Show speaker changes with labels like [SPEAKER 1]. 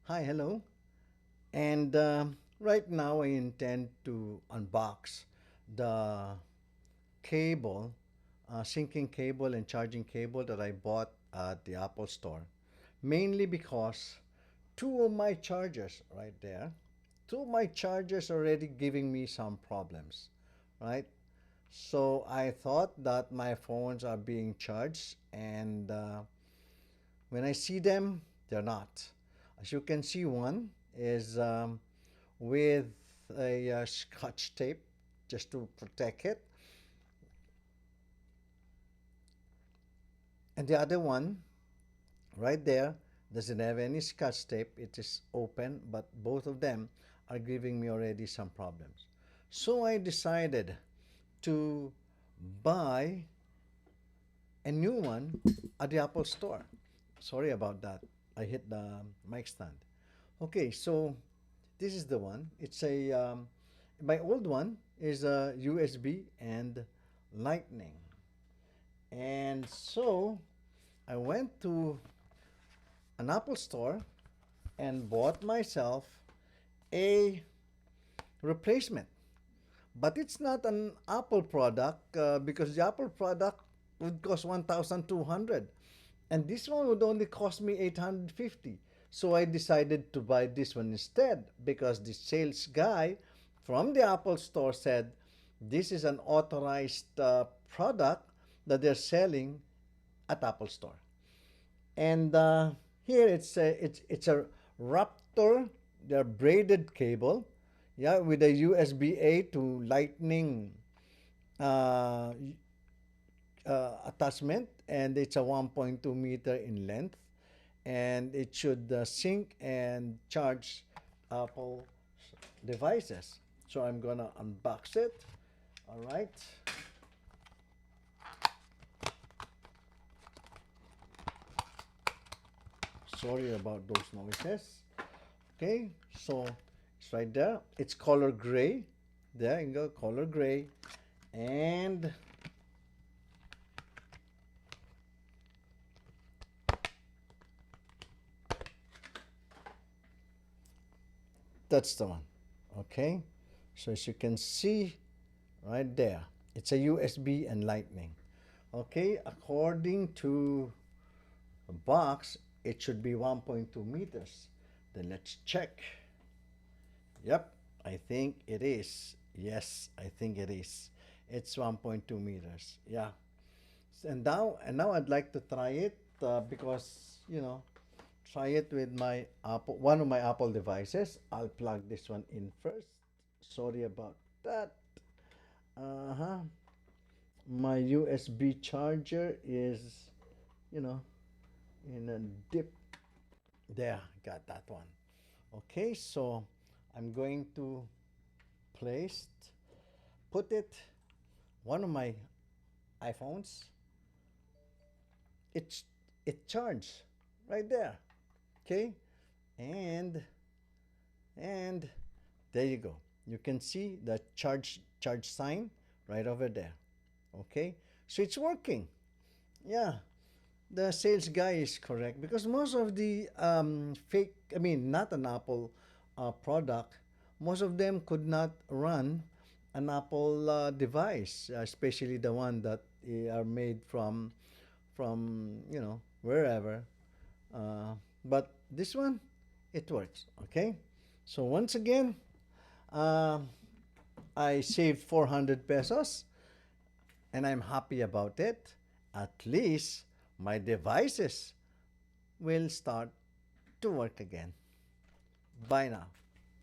[SPEAKER 1] Hi, hello. And right now, I intend to unbox the cable, syncing cable and charging cable that I bought at the Apple Store. Mainly because two of my chargers right there, two of my chargers already giving me some problems, right? So I thought that my phones are being charged, and when I see them, they're not. As you can see, one is with a scotch tape just to protect it, and the other one right there doesn't have any scotch tape. It is open, but both of them are giving me already some problems. So I decided to buy a new one at the Apple Store. Sorry about that. I hit the mic stand. Okay, so this is the one. It's a my old one is a USB and Lightning, and so I went to an Apple store and bought myself a replacement. But it's not an Apple product because the Apple product would cost 1,200, and this one would only cost me 850. So I decided to buy this one instead because the sales guy from the Apple store said this is an authorized product that they're selling at Apple store. And here it's a Raptor, the braided cable, yeah, with a USB-A to Lightning uh, attachment, and it's a 1.2 meter in length, and it should sync and charge Apple devices. So I'm gonna unbox it. All right. Sorry about those noises. Okay, so it's right there. It's color gray. There you go, color gray. And that's the one. Okay, so as you can see right there, it's a USB and Lightning. Okay, according to the box, it should be 1.2 meters. Then let's check. Yep, I think it is. Yes, I think it is. It's 1.2 meters. Yeah. And now I'd like to try it because try it with my Apple, one of my Apple devices. I'll plug this one in first. Sorry about that. Uh-huh. My USB charger is, you know, in a dip. There, got that one. Okay, so I'm going to place, put it, one of my iPhones. It's it charged right there. Okay, and and there you go. You can see the charge sign right over there. Okay, so it's working. Yeah, the sales guy is correct because most of the fake, I mean, not an Apple product, most of them could not run an Apple device, especially the one that are made from wherever. But this one, it works. Okay, so once again, uh, I saved 400 pesos, and I'm happy about it. At least my devices will start to work again. Bye now.